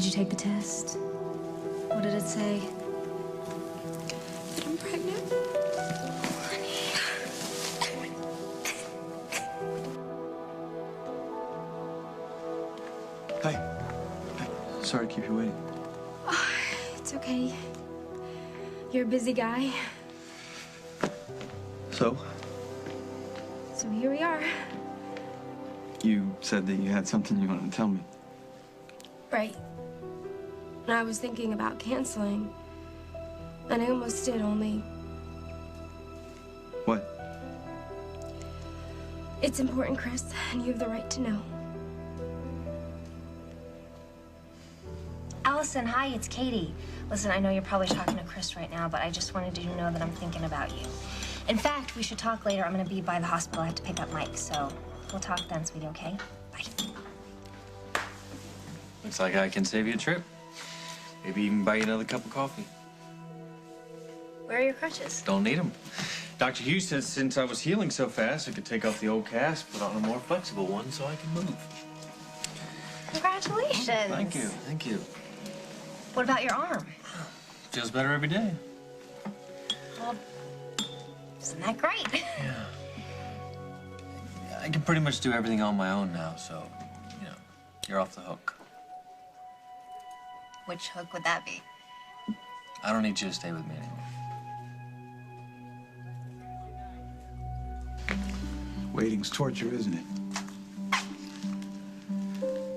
Did you take the test? What did it say? That I'm pregnant. Hi. Sorry to keep you waiting. Oh, it's okay. You're a busy guy. So? So here we are. You said that you had something you wanted to tell me. Right. And I was thinking about canceling. And I almost did, only... What? It's important, Chris, and you have the right to know. Allison, hi, it's Katie. Listen, I know you're probably talking to Chris right now, but I just wanted you to know that I'm thinking about you. In fact, we should talk later. I'm gonna be by the hospital. I have to pick up Mike, so we'll talk then, sweetie, okay? Bye. Looks like I can save you a trip. Maybe even buy you another cup of coffee. Where are your crutches? Don't need them. Dr. Hughes says since I was healing so fast, I could take off the old cast, put on a more flexible one so I can move. Congratulations. Thank you, thank you. What about your arm? Feels better every day. Well, isn't that great? Yeah. I can pretty much do everything on my own now, so, you know, you're off the hook. Which hook would that be? I don't need you to stay with me anymore. Waiting's torture, isn't it?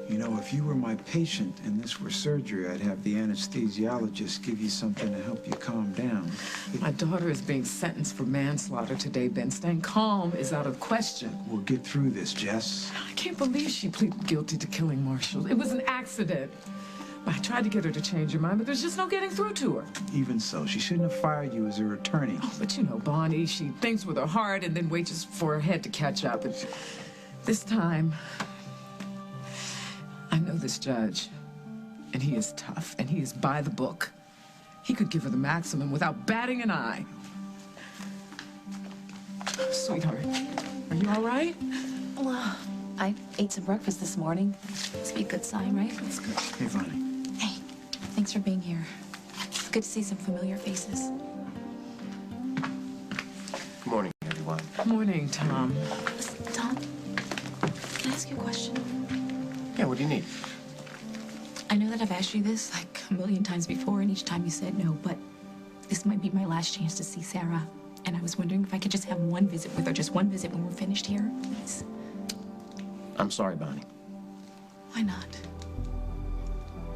You know, if you were my patient and this were surgery, I'd have the anesthesiologist give you something to help you calm down. My daughter is being sentenced for manslaughter today, Ben. Staying calm is out of question. We'll get through this, Jess. I can't believe she pleaded guilty to killing Marshall. It was an accident. I tried to get her to change her mind, but there's just no getting through to her. Even so, she shouldn't have fired you as her attorney. Oh, but you know, Bonnie, she thinks with her heart and then waits for her head to catch up. And this time, I know this judge, and he is tough, and he is by the book. He could give her the maximum without batting an eye. Sweetheart, are you all right? Well, I ate some breakfast this morning. Must be a good sign, right? That's good. Hey, Bonnie. Hey, thanks for being here. It's good to see some familiar faces. Good morning, everyone. Morning, Tom. Listen, Tom, can I ask you a question? Yeah, what do you need? I know that I've asked you this like a million times before, and each time you said no, but this might be my last chance to see Sarah. And I was wondering if I could just have one visit with her, just one visit when we're finished here, please. I'm sorry, Bonnie. Why not?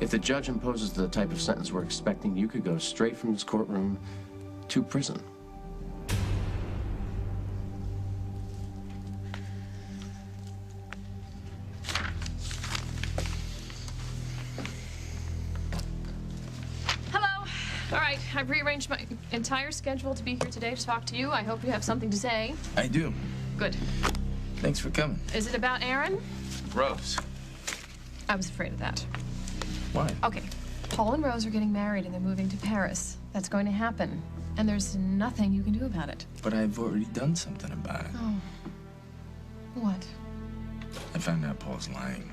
If the judge imposes the type of sentence we're expecting, you could go straight from this courtroom to prison. All right, I've rearranged my entire schedule to be here today to talk to you. I hope you have something to say. I do. Good. Thanks for coming. Is it about Aaron? Rose. I was afraid of that. Why? Okay, Paul and Rose are getting married and they're moving to Paris. That's going to happen, and there's nothing you can do about it. But I've already done something about it. Oh. What? I found out Paul's lying.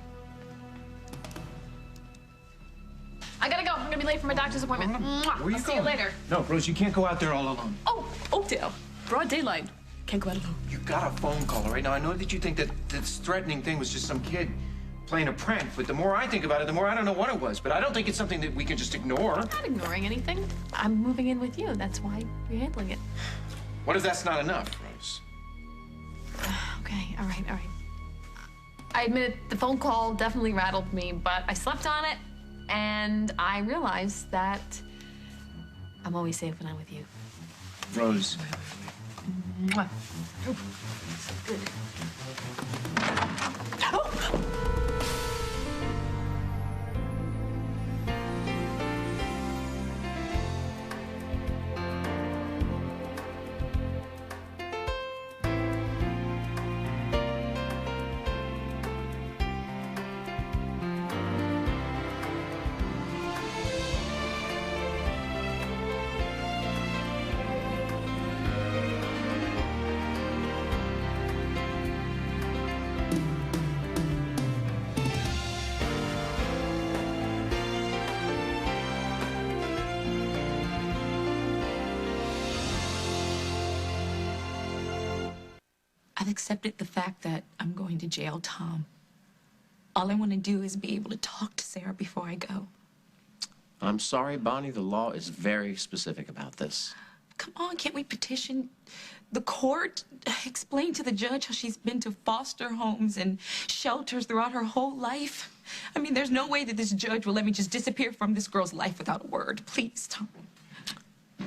I gotta go. I'm gonna be late for my doctor's appointment. Mwah. Where you I'll see you going? later. No, Rose, you can't go out there all alone. Oh, Oakdale. Broad daylight. Can't go out alone. You got a phone call right now. I know that you think that this threatening thing was just some kid playing a prank, but the more I think about it, the more I don't know what it was. But I don't think it's something that we can just ignore. I'm not ignoring anything. I'm moving in with you. That's why we're handling it. What if that's not enough, Rose? Okay, all right. I admit the phone call definitely rattled me, but I slept on it, and I realized that I'm always safe when I'm with you. Rose. Mwah. Oh, good. Oh! I've accepted the fact that I'm going to jail, Tom. All I want to do is be able to talk to Sarah before I go. I'm sorry, Bonnie. The law is very specific about this. Come on, can't we petition the court? Explain to the judge how she's been to foster homes and shelters throughout her whole life. I mean, there's no way that this judge will let me just disappear from this girl's life without a word. Please, Tom.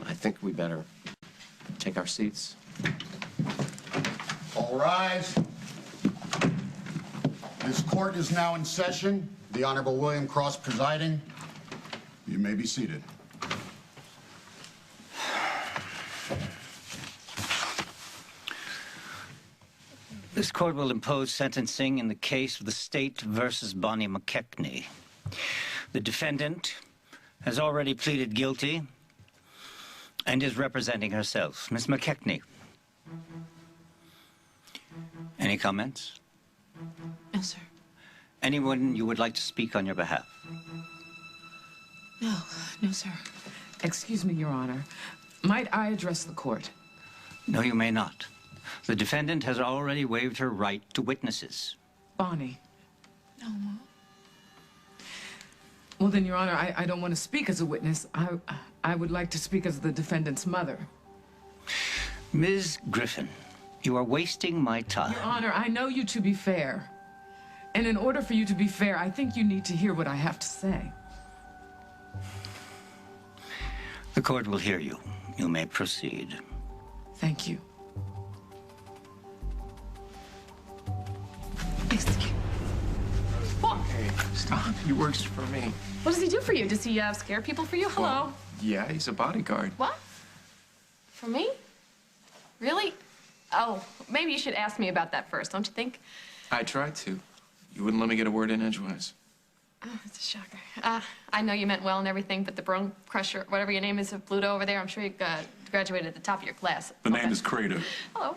I think we better take our seats. All rise. This court is now in session. The Honorable William Cross presiding. You may be seated. This court will impose sentencing in the case of the State versus Bonnie McKechnie. The defendant has already pleaded guilty and is representing herself. Miss McKechnie. Any comments? No, sir. Anyone you would like to speak on your behalf? No, sir. Excuse me, Your Honor. Might I address the court? No, you may not. The defendant has already waived her right to witnesses. Bonnie. No, Mom. Well, then, Your Honor, I don't want to speak as a witness. I would like to speak as the defendant's mother. Ms. Griffin, you are wasting my time. Your Honor, I know you to be fair. And in order for you to be fair, I think you need to hear what I have to say. The court will hear you. You may proceed. Thank you. Hey, stop. He works for me. What does he do for you? Does he scare people for you? Hello? Well, yeah, he's a bodyguard. What? For me? Really? Oh, maybe you should ask me about that first, don't you think? I tried to. You wouldn't let me get a word in edgewise. Oh, it's a shocker. I know you meant well and everything, but the bone crusher, whatever your name is of Pluto over there, I'm sure you graduated at the top of your class. The name is Crater. Hello.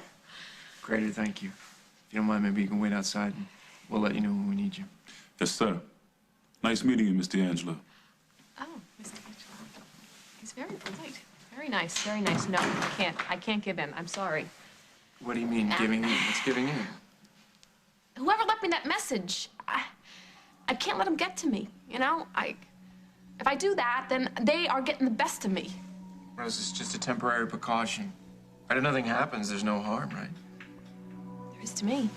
Greater, thank you. If you don't mind, maybe you can wait outside and we'll let you know when we need you. Yes, sir. Nice meeting you, Miss D'Angelo. Oh, Mr. Angelo. He's very polite. Very nice, very nice. No, I can't give in. I'm sorry. What do you mean, giving in? What's giving in? Whoever left me that message, I can't let them get to me, you know? If I do that, then they are getting the best of me. Rose, it's just a temporary precaution. Right? If nothing happens, there's no harm, right? There is to me.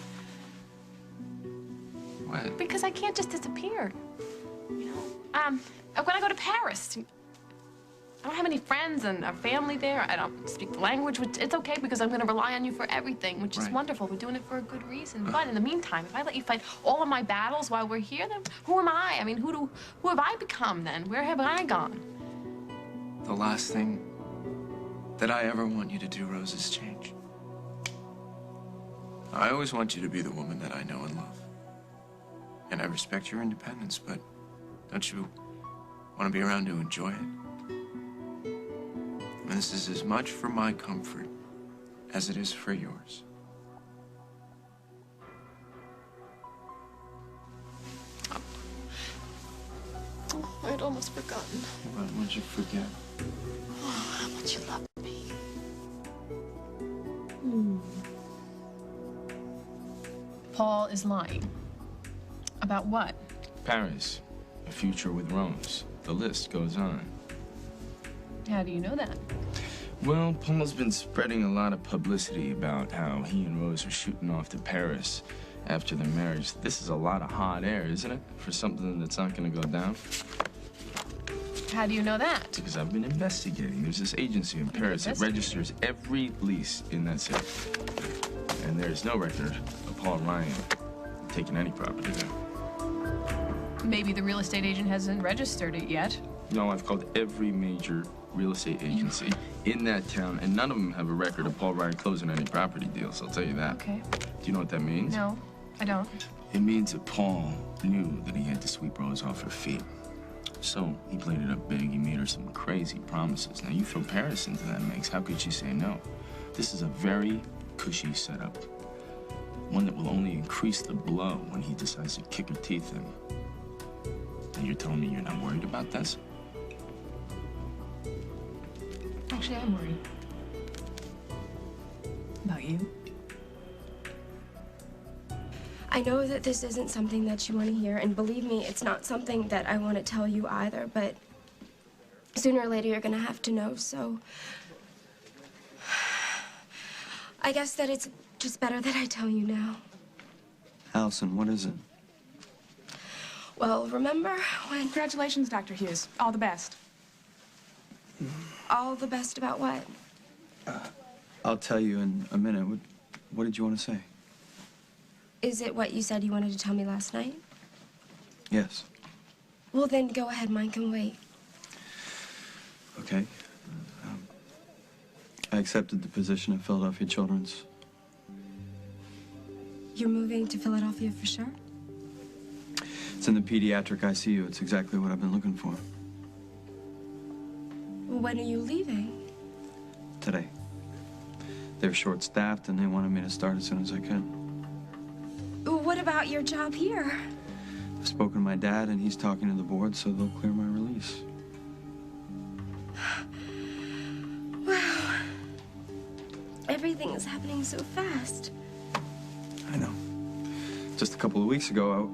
What? Because I can't just disappear. You know? When I go to Paris, I don't have any friends and a family there. I don't speak the language, which it's okay because I'm going to rely on you for everything, which is wonderful. We're doing it for a good reason. But in the meantime, if I let you fight all of my battles while we're here, then who am I? I mean, who have I become then? Where have I gone? The last thing that I ever want you to do, Rose, is change. I always want you to be the woman that I know and love. And I respect your independence, but don't you want to be around to enjoy it? And this is as much for my comfort as it is for yours. Oh, I'd almost forgotten. What would you forget? Oh, how much you love me. Paul is lying. About what? Paris, a future with Rose. The list goes on. How do you know that? Well, Paul's been spreading a lot of publicity about how he and Rose are shooting off to Paris after their marriage. This is a lot of hot air, isn't it? For something that's not going to go down. How do you know that? Because I've been investigating. There's this agency in Paris that registers every lease in that city. And there's no record of Paul Ryan taking any property there. Maybe the real estate agent hasn't registered it yet. No, I've called every major real estate agency in that town, and none of them have a record of Paul Ryan closing any property deals, I'll tell you that. Okay. Do you know what that means? No, I don't. It means that Paul knew that he had to sweep Rose off her feet. So he played it up big. He made her some crazy promises. Now, you throw Paris into that mix, how could she say no? This is a very cushy setup. One that will only increase the blow when he decides to kick her teeth in. And you're telling me you're not worried about this? Actually, I'm worried. About you. I know that this isn't something that you want to hear, and believe me, it's not something that I want to tell you either, but sooner or later you're going to have to know, so I guess that it's just better that I tell you now. Allison, what is it? Well, remember when... Congratulations, Dr. Hughes. All the best. All the best about what? I'll tell you in a minute. What did you want to say? Is it what you said you wanted to tell me last night? Yes. Well, then go ahead. Mine can wait. Okay. I accepted the position at Philadelphia Children's. You're moving to Philadelphia for sure? It's in the pediatric ICU. It's exactly what I've been looking for. When are you leaving? Today. They're short-staffed, and they wanted me to start as soon as I could. What about your job here? I've spoken to my dad, and he's talking to the board, so they'll clear my release. Wow. Everything is happening so fast. I know. Just a couple of weeks ago,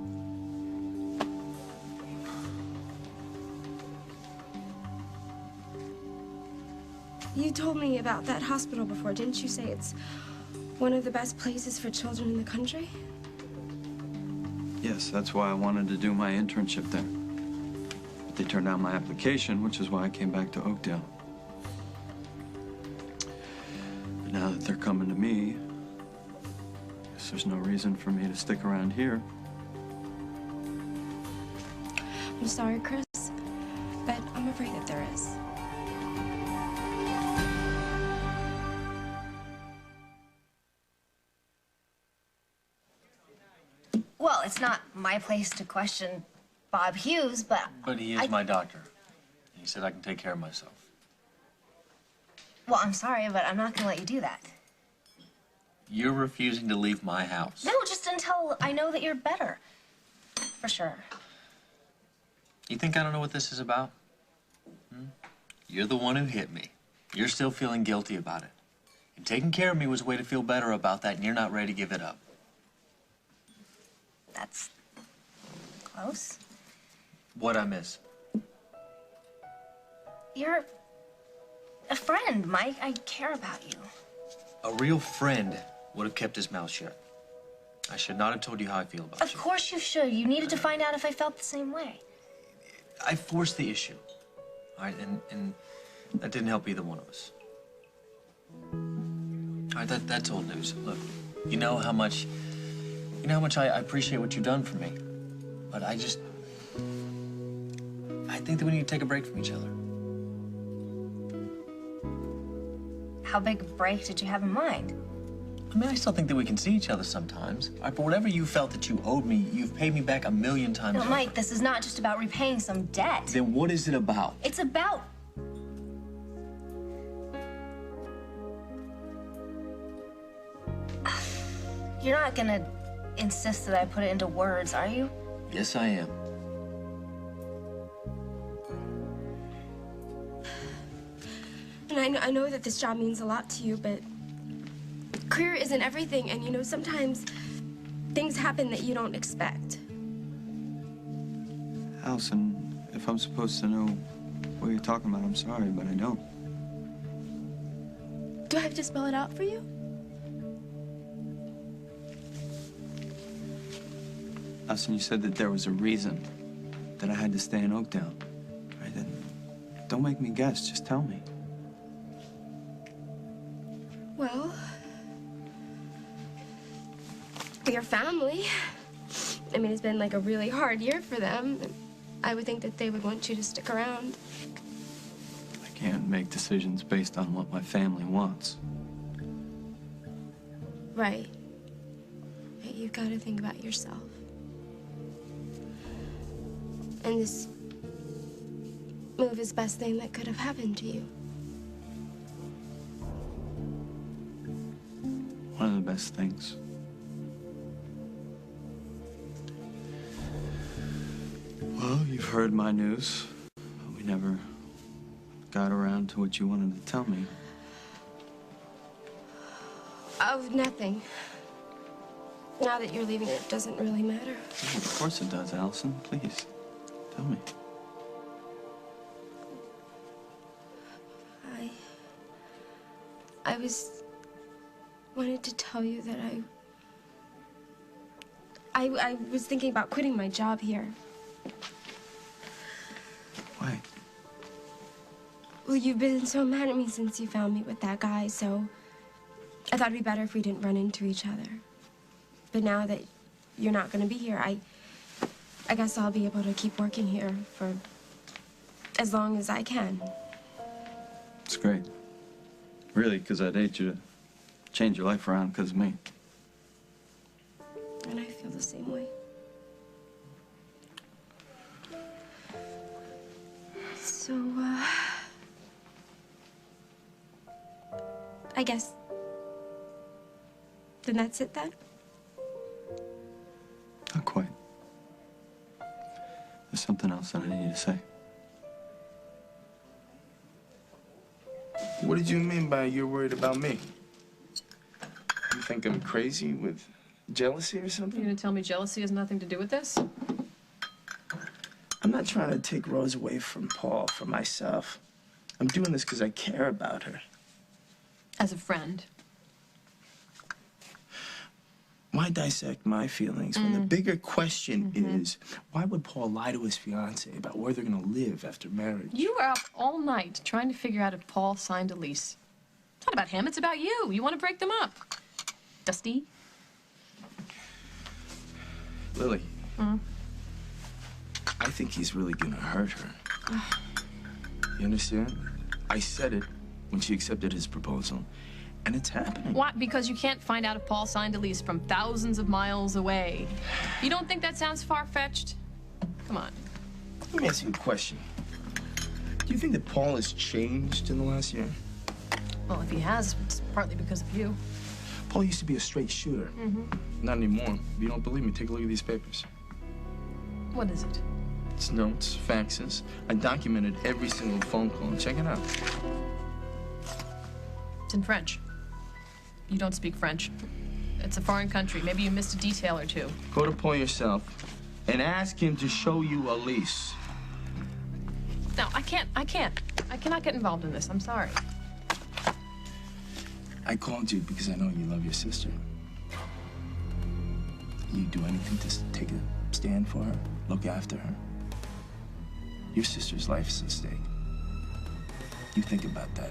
You told me about that hospital before. Didn't you say it's one of the best places for children in the country? Yes, that's why I wanted to do my internship there. But they turned down my application, which is why I came back to Oakdale. But now that they're coming to me, I guess there's no reason for me to stick around here. I'm sorry, Chris, but I'm afraid that there is. Well, it's not my place to question Bob Hughes, but... But he is my doctor. He said I can take care of myself. Well, I'm sorry, but I'm not going to let you do that. You're refusing to leave my house. No, just until I know that you're better. For sure. You think I don't know what this is about? You're the one who hit me. You're still feeling guilty about it. And taking care of me was a way to feel better about that, and you're not ready to give it up. That's close. What'd I miss? You're a friend, Mike. I care about you. A real friend would have kept his mouth shut. I should not have told you how I feel about you. Of course you should. You needed to find out if I felt the same way. I forced the issue. All right, and that didn't help either one of us. All right, that's old news. Look, you know how much I appreciate what you've done for me. But I think that we need to take a break from each other. How big a break did you have in mind? I mean, I still think that we can see each other sometimes. All right, but whatever you felt that you owed me, you've paid me back 1,000,000 times No, over. Mike, this is not just about repaying some debt. Then what is it about? It's about... You're not gonna insist that I put it into words, are you? Yes, I am. And I know that this job means a lot to you, but career isn't everything, and you know, sometimes things happen that you don't expect. Allison, if I'm supposed to know what you're talking about, I'm sorry, but I don't. Do I have to spell it out for you? Allison, you said that there was a reason that I had to stay in Oakdale. Right, then don't make me guess, just tell me. Well, your family. I mean, it's been like a really hard year for them. I would think that they would want you to stick around. I can't make decisions based on what my family wants. Right. You've got to think about yourself. And this move is the best thing that could have happened to you. One of the best things. Well, you've heard my news. We never got around to what you wanted to tell me. Of nothing. Now that you're leaving, it doesn't really matter. Of course it does, Allison. Please, tell me. I wanted to tell you that I was thinking about quitting my job here. Why? Well, you've been so mad at me since you found me with that guy, so I thought it'd be better if we didn't run into each other. But now that you're not going to be here, I guess I'll be able to keep working here for as long as I can. It's great. Really, because I'd hate you to change your life around because of me. And I feel the same way. So, I guess then that's it then? Not quite. There's something else that I need to say. What did you mean by you're worried about me? You think I'm crazy with jealousy or something? You gonna tell me jealousy has nothing to do with this? I'm not trying to take Rose away from Paul for myself. I'm doing this because I care about her. As a friend. Why dissect my feelings when the bigger question is, why would Paul lie to his fiancée about where they're gonna live after marriage? You were up all night trying to figure out if Paul signed a lease. It's not about him, it's about you. You want to break them up. Dusty? Lily, I think he's really gonna hurt her. You understand? I said it when she accepted his proposal, and it's happening. Why? Because you can't find out if Paul signed a lease from thousands of miles away. You don't think that sounds far-fetched? Come on. Let me ask you a question. Do you think that Paul has changed in the last year? Well, if he has, it's partly because of you. Paul used to be a straight shooter. Not anymore. If you don't believe me, take a look at these papers. What is it? It's notes, faxes. I documented every single phone call. Check it out. It's in French. You don't speak French. It's a foreign country. Maybe you missed a detail or two. Go to Paul yourself and ask him to show you a lease. No, I can't. I cannot get involved in this. I'm sorry. I called you because I know you love your sister. You'd do anything to take a stand for her, look after her. Your sister's life is at stake. You think about that.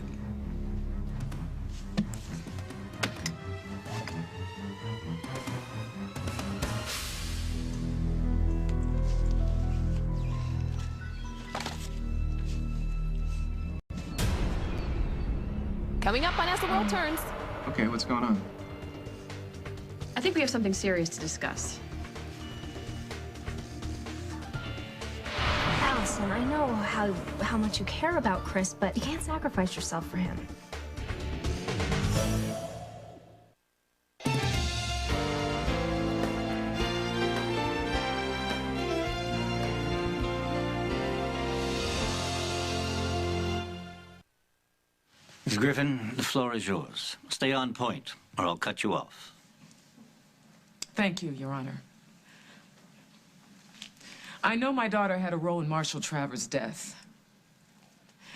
Coming up on As the World Turns. Okay, what's going on? I think we have something serious to discuss. Allison, I know how much you care about Chris, but you can't sacrifice yourself for him. Ms. Griffin, the floor is yours. Stay on point, or I'll cut you off. Thank you, Your Honor. I know my daughter had a role in Marshall Travers' death.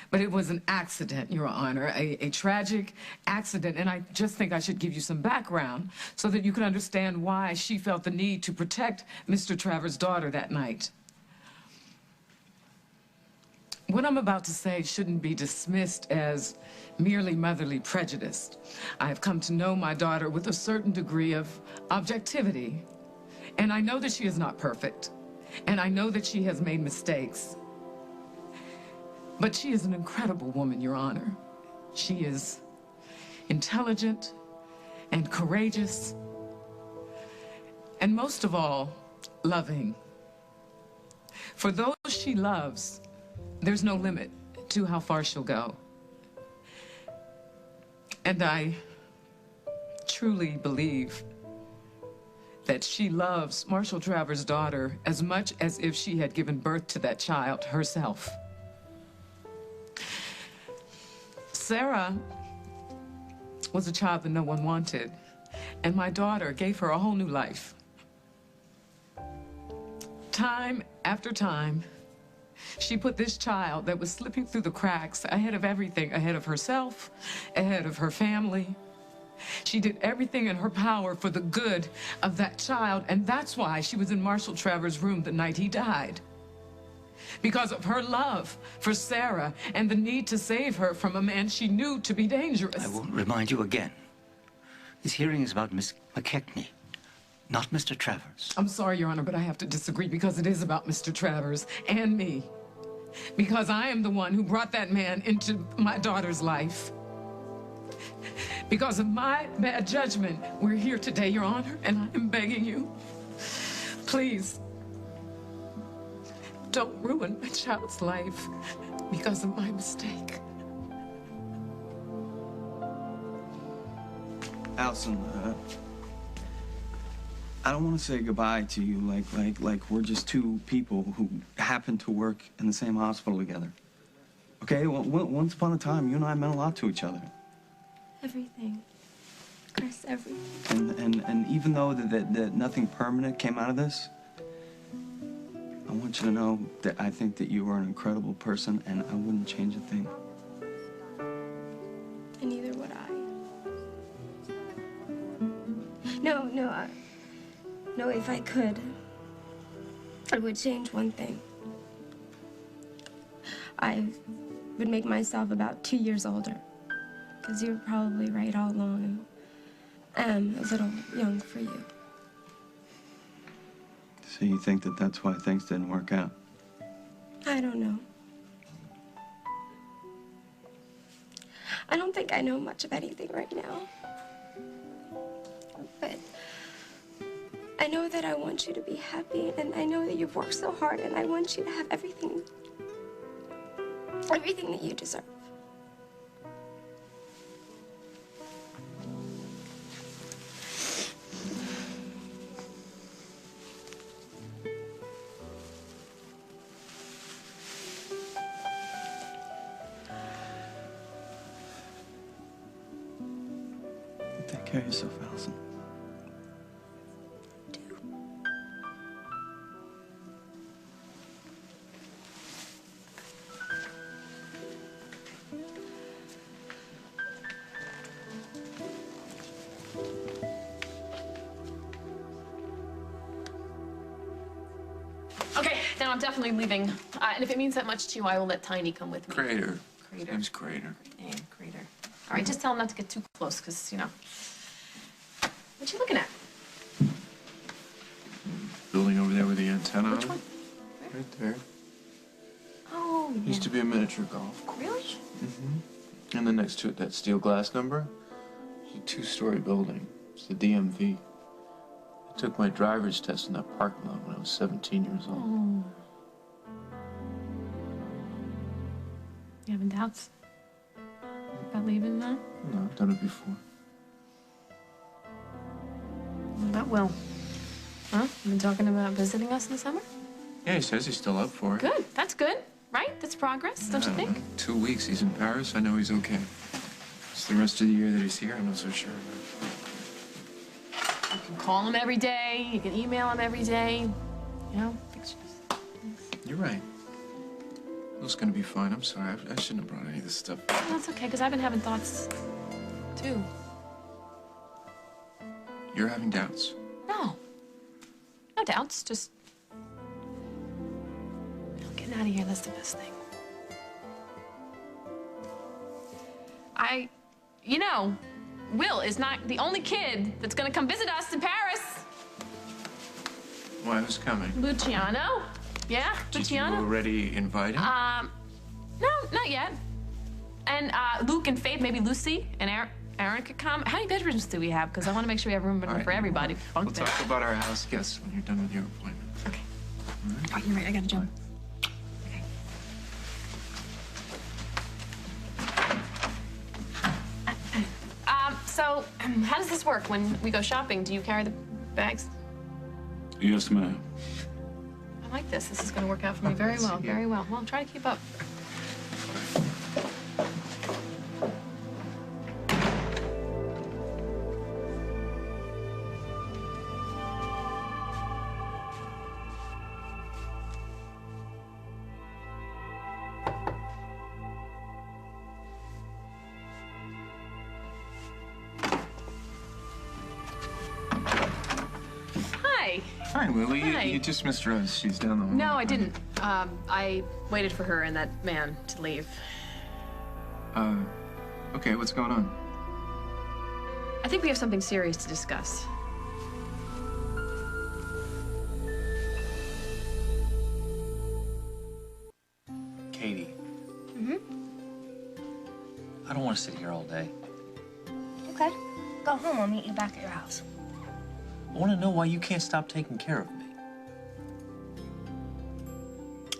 But it was an accident, Your Honor, a tragic accident, and I just think I should give you some background so that you can understand why she felt the need to protect Mr. Travers' daughter that night. What I'm about to say shouldn't be dismissed as merely motherly prejudice. I have come to know my daughter with a certain degree of objectivity, and I know that she is not perfect, and I know that she has made mistakes. But she is an incredible woman, Your Honor. She is intelligent and courageous, and most of all, loving. For those she loves, there's no limit to how far she'll go. And I truly believe that she loves Marshall Travers' daughter as much as if she had given birth to that child herself. Sarah was a child that no one wanted. And my daughter gave her a whole new life. Time after time, she put this child that was slipping through the cracks ahead of everything, ahead of herself, ahead of her family. She did everything in her power for the good of that child, and that's why she was in Marshall Trevor's room the night he died. Because of her love for Sarah and the need to save her from a man she knew to be dangerous. I will remind you again. This hearing is about Miss McKechnie, not Mr. Travers. I'm sorry, Your Honor, but I have to disagree because it is about Mr. Travers and me. Because I am the one who brought that man into my daughter's life. Because of my bad judgment, we're here today, Your Honor, and I am begging you, please, don't ruin my child's life because of my mistake. Allison, I don't want to say goodbye to you like we're just two people who happen to work in the same hospital together. Okay, well, once upon a time, you and I meant a lot to each other. Everything. Chris, everything. And even though that nothing permanent came out of this, I want you to know that I think that you are an incredible person, and I wouldn't change a thing. And neither would I. No, if I could, I would change one thing. I would make myself about 2 years older. Because you were probably right all along. I am a little young for you. So you think that that's why things didn't work out? I don't know. I don't think I know much of anything right now. But I know that I want you to be happy, and I know that you've worked so hard, and I want you to have everything that you deserve. Take care of yourself, Allison. Okay, then I'm definitely leaving. And if it means that much to you, I will let Tiny come with me. Crater. Crater. Name's Crater. Hey, Crater. All right, just tell him not to get too close, because, you know. What you looking at? Building over there with the antenna on Which it. one? Right there. Oh, yeah. Used to be a miniature golf course. Really? Mm-hmm. And then next to it, that steel glass number. It's a two-story building. It's the DMV. I took my driver's test in that parking lot when I was 17 years old. Oh. You having doubts about leaving now? No, I've done it before. What about Will? Huh? You been talking about visiting us in the summer? Yeah, he says he's still up for it. Good. That's good, right? That's progress, don't you I think? know. 2 weeks he's in Paris. I know he's okay. It's the rest of the year that he's here. I'm not so sure. You can call him every day. You can email him every day. You know, pictures. You're right. Will's gonna be fine. I'm sorry. I shouldn't have brought any of this stuff. No, that's okay, because I've been having thoughts, too. You're having doubts. No. No doubts, just... Getting out of here, that's the best thing. You know, Will is not the only kid that's gonna come visit us in Paris. Why, who's coming? Luciano. Yeah, Did you Luciano. already invite him? No, not yet. And Luke and Faith, maybe Lucy and Aaron could come. How many bedrooms do we have? Because I want to make sure we have room for everybody. We'll talk about our house guests when you're done with your appointment. Okay. All right? Oh, you're right. I gotta jump. So, how does this work when we go shopping? Do you carry the bags? Yes, ma'am. I like this. This is going to work out for me very well. Very well. Well, try to keep up. Hi, Lily. Hi. You just missed Rose. She's down the hall. No, I didn't. I waited for her and that man to leave. Okay, what's going on? I think we have something serious to discuss. Katie, Mm-hmm. I don't want to sit here all day. Okay. Go home. I'll meet you back at your house. I want to know why you can't stop taking care of me.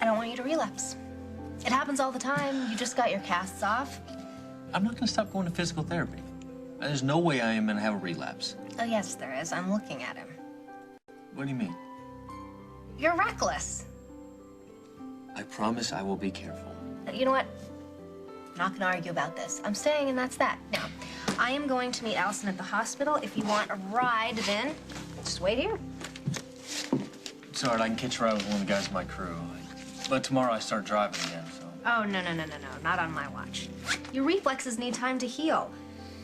I don't want you to relapse. It happens all the time. You just got your casts off. I'm not going to stop going to physical therapy. There's no way I am going to have a relapse. Oh, yes, there is. I'm looking at him. What do you mean? You're reckless. I promise I will be careful. You know what? I'm not going to argue about this. I'm staying, and that's that. Now, I am going to meet Allison at the hospital. If you want a ride, then just wait here. It's all right. I can catch a ride with one of the guys in my crew. But tomorrow I start driving again, so... Oh, no. Not on my watch. Your reflexes need time to heal.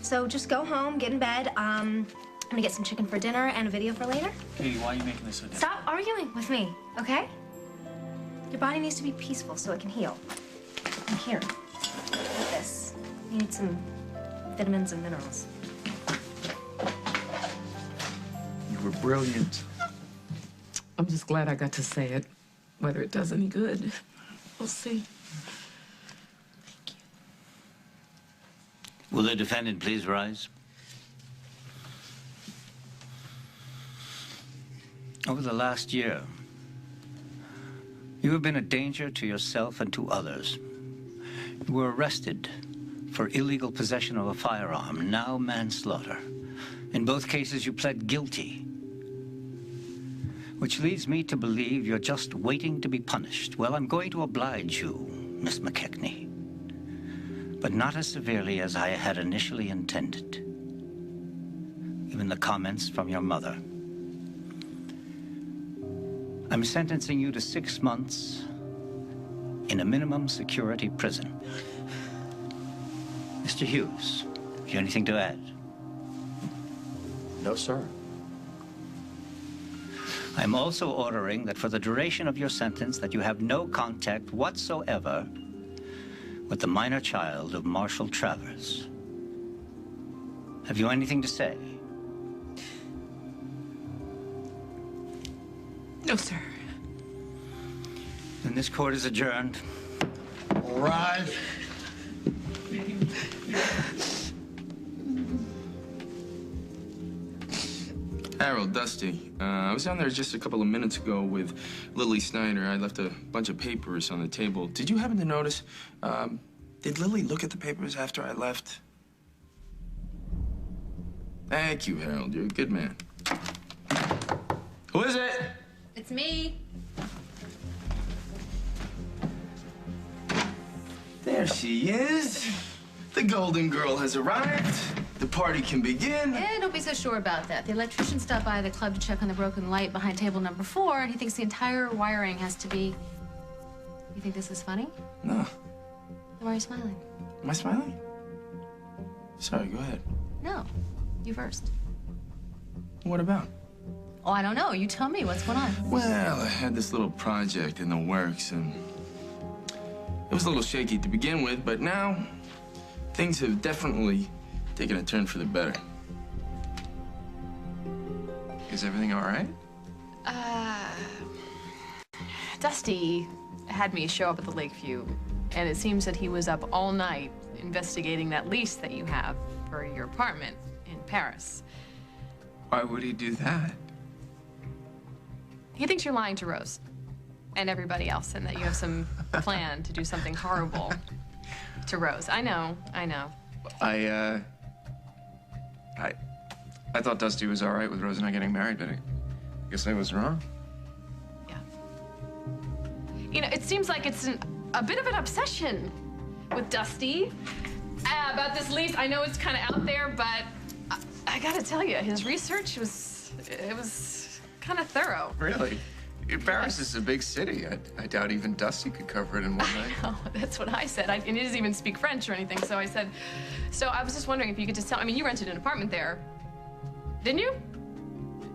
So just go home, get in bed. I'm gonna get some chicken for dinner and a video for later. Katie, why are you making this so difficult? Stop arguing with me, okay? Your body needs to be peaceful so it can heal. And here, with this. You need some vitamins and minerals. You were brilliant. I'm just glad I got to say it. Whether it does any good, we'll see. Will the defendant please rise? Over the last year, you have been a danger to yourself and to others. You were arrested for illegal possession of a firearm, now manslaughter. In both cases, you pled guilty, which leads me to believe you're just waiting to be punished. Well, I'm going to oblige you, Miss McKechnie, but not as severely as I had initially intended. Given the comments from your mother, I'm sentencing you to 6 months in a minimum security prison. Mr. Hughes, have you anything to add? No, sir. I'm also ordering that for the duration of your sentence that you have no contact whatsoever with the minor child of Marshall Travers. Have you anything to say? No, sir. Then this court is adjourned. Rise. Harold, Dusty. I was down there just a couple of minutes ago with Lily Snyder. I left a bunch of papers on the table. Did you happen to notice, did Lily look at the papers after I left? Thank you, Harold. You're a good man. Who is it? It's me. There she is. The golden girl has arrived. The party can begin. Don't be so sure about that. The electrician stopped by the club to check on the broken light behind table number 4, and he thinks the entire wiring has to be... You think this is funny? No. Then why are you smiling? Am I smiling? Sorry, go ahead. No. You first. What about? Oh, I don't know. You tell me. What's going on? Well, I had this little project in the works, and it was a little shaky to begin with, but now things have definitely taken a turn for the better. Is everything all right? Dusty had me show up at the Lakeview, and it seems that he was up all night investigating that lease that you have for your apartment in Paris. Why would he do that? He thinks you're lying to Rose and everybody else, and that you have some plan to do something horrible to Rose. I know. I thought Dusty was all right with Rose and I getting married, but I guess I was wrong. Yeah. You know, it seems like it's a bit of an obsession with Dusty about this lease. I know it's kind of out there, but I gotta tell you, his research was kind of thorough. Really? Paris is a big city. I doubt even Dusty could cover it in one night. Oh, that's what I said. And he doesn't even speak French or anything. So I said, so I was just wondering if you could just you rented an apartment there, didn't you?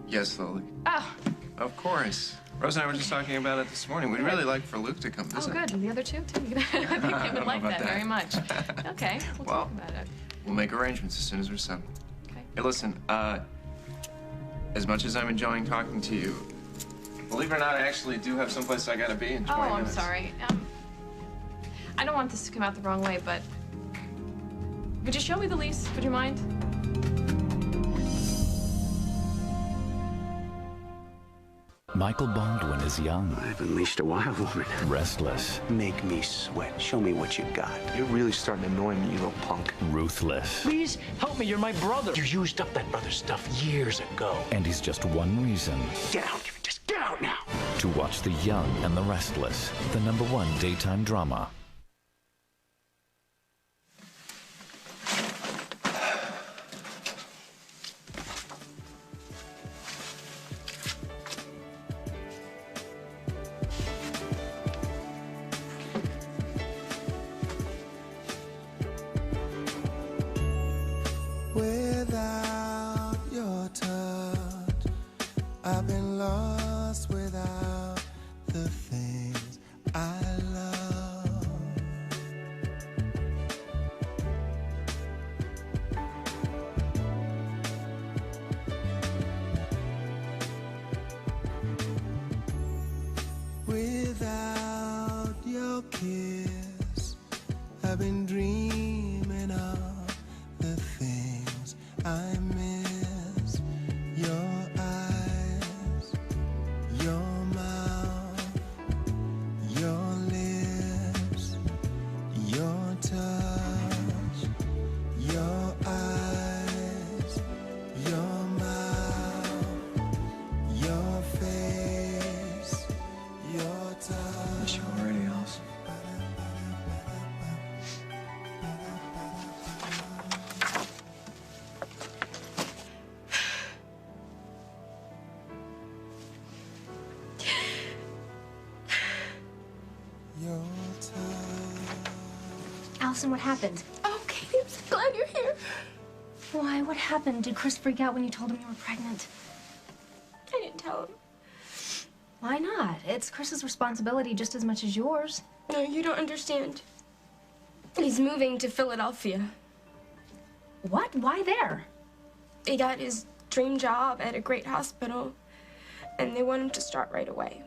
Yes, Lily. Oh, Of course. Rose and I were just talking about it this morning. We'd really like for Luke to come visit. Oh, good. And the other two, too? I think they would like that very much. Okay, we'll talk about it. We'll make arrangements as soon as we're settled. Okay. Hey, listen, as much as I'm enjoying talking to you, believe it or not, I actually do have someplace I gotta be in 20 I'm minutes. sorry. I don't want this to come out the wrong way, but would you show me the lease? Would you mind? Michael Baldwin is young. I've unleashed a wild woman. Restless. Make me sweat. Show me what you got. You're really starting to annoy me, you little punk. Ruthless. Please help me. You're my brother. You used up that brother stuff years ago. And he's just one reason. Get out. Just get out now. To watch The Young and the Restless, the #1 daytime drama. Without your touch, I've been lost without the things I love. Without your kiss, I've been dreaming of the things I miss. Your eyes, your mouth, your lips, your touch, your eyes, your mouth, your face, your touch. Miss you already, Alice. Allison, what happened? Oh, Katie, I'm so glad you're here. Why? What happened? Did Chris freak out when you told him you were pregnant? I didn't tell him. Why not? It's Chris's responsibility just as much as yours. No, you don't understand. He's moving to Philadelphia. What? Why there? He got his dream job at a great hospital, and they want him to start right away.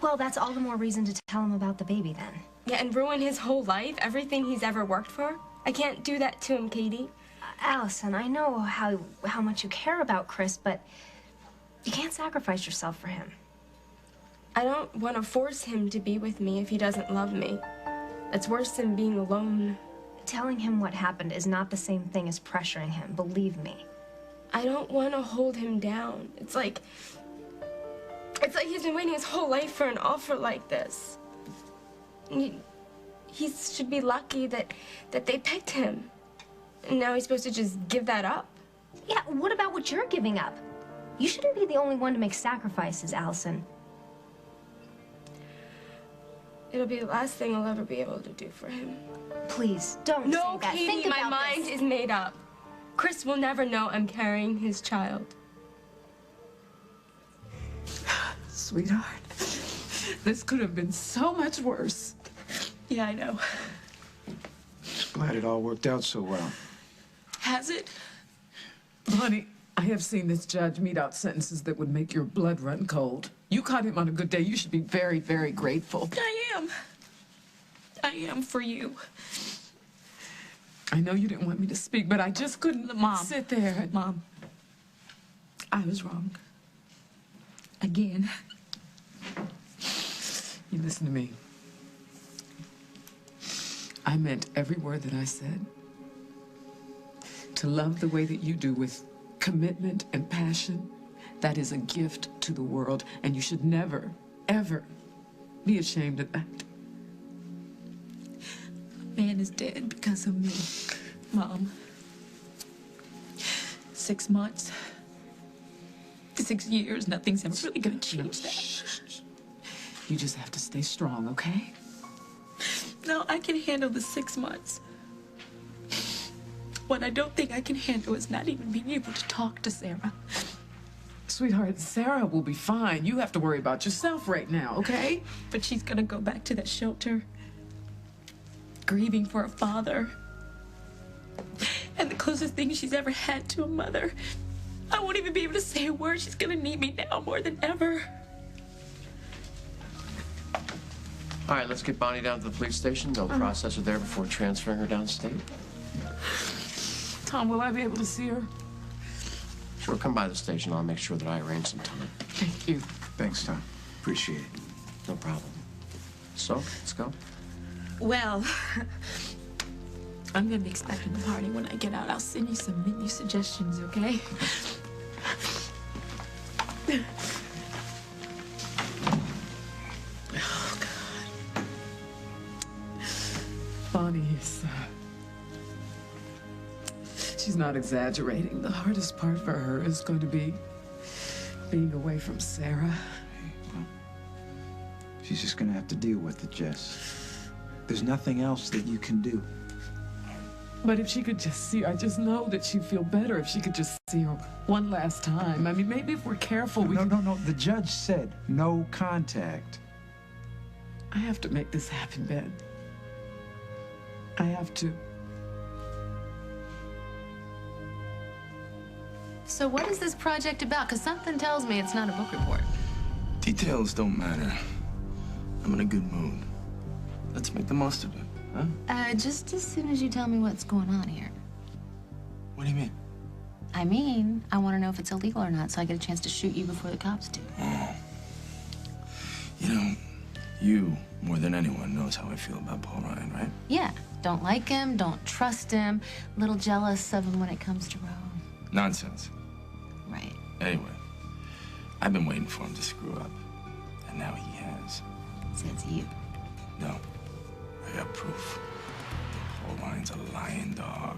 Well, that's all the more reason to tell him about the baby then. Yeah, and ruin his whole life, everything he's ever worked for? I can't do that to him, Katie. Allison, I know how much you care about Chris, but you can't sacrifice yourself for him. I don't want to force him to be with me if he doesn't love me. That's worse than being alone. Telling him what happened is not the same thing as pressuring him, believe me. I don't want to hold him down. It's like he's been waiting his whole life for an offer like this. He should be lucky that they picked him. And now he's supposed to just give that up. Yeah, what about what you're giving up? You shouldn't be the only one to make sacrifices, Allison. It'll be the last thing I'll ever be able to do for him. Please, don't say that. Katie, Think my about mind this. is made up. Chris will never know I'm carrying his child. Sweetheart, this could have been so much worse. Yeah, I know. Just glad it all worked out so well. Has it? Honey, I have seen this judge mete out sentences that would make your blood run cold. You caught him on a good day. You should be very, very grateful. I am for you. I know you didn't want me to speak, but I just couldn't sit there. And... Mom, I was wrong. Again. You listen to me. I meant every word that I said. To love the way that you do with commitment and passion, that is a gift to the world, and you should never, ever be ashamed of that. A man is dead because of me, Mom. 6 months, 6 years, nothing's ever really gonna change that. You just have to stay strong, okay? No, I can handle the 6 months. What I don't think I can handle is not even being able to talk to Sarah. Sweetheart, Sarah will be fine. You have to worry about yourself right now, okay? But she's gonna go back to that shelter, grieving for a father. And the closest thing she's ever had to a mother. I won't even be able to say a word. She's gonna need me now more than ever. All right, let's get Bonnie down to the police station. They'll process her there before transferring her downstate. Tom, will I be able to see her? Sure, come by the station. I'll make sure that I arrange some time. Thank you. Thanks, Tom. Appreciate it. No problem. So, let's go. Well, I'm gonna be expecting the party when I get out. I'll send you some menu suggestions, okay? Oh, God. Bonnie is, she's not exaggerating. The hardest part for her is going to be being away from Sarah. She's just gonna have to deal with it, Jess. There's nothing else that you can do. But if she could just see her, I just know that she'd feel better if she could just see her one last time. I mean, maybe if we're careful, we can... No. The judge said no contact. I have to make this happen, Ben. I have to. So what is this project about? Because something tells me it's not a book report. Details don't matter. I'm in a good mood. Let's make the most of it, huh? Just as soon as you tell me what's going on here. What do you mean? I mean, I want to know if it's illegal or not so I get a chance to shoot you before the cops do. Oh. You know, you, more than anyone, knows how I feel about Paul Ryan, right? Yeah, don't like him, don't trust him, a little jealous of him when it comes to Rome. Nonsense. Right. Anyway, I've been waiting for him to screw up. And now he has. Says you. No. I got proof. Paul Ryan's a lying dog.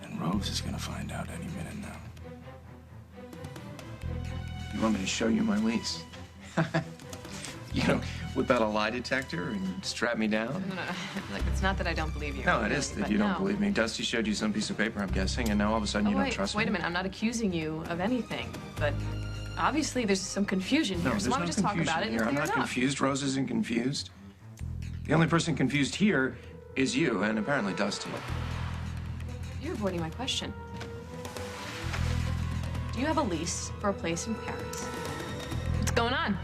And Rose is gonna find out any minute now. You want me to show you my lease? You know, whip out a lie detector and strap me down? No, like, it's not that I don't believe you. No, it is that you don't believe me. Dusty showed you some piece of paper, I'm guessing, and now all of a sudden you don't trust me. Wait a minute, I'm not accusing you of anything, but obviously there's some confusion here, so why don't we just talk about it and clear I'm it not up? confused. Rose isn't confused. The only person confused here is you, and apparently Dusty. You're avoiding my question. Do you have a lease for a place in Paris? What's going on?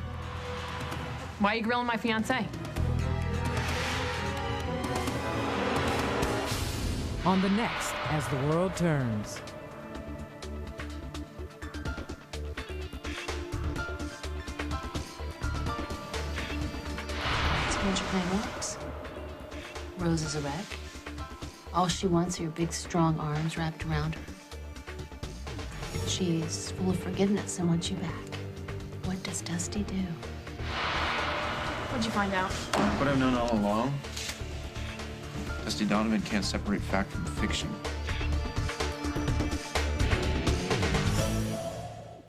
Why are you grilling my fiancé? On the next, As the World Turns. So what your plan works. Rose is a wreck. All she wants are your big, strong arms wrapped around her. She's full of forgiveness and wants you back. What does Dusty do? What'd you find out? What I've known all along. Dusty Donovan can't separate fact from fiction.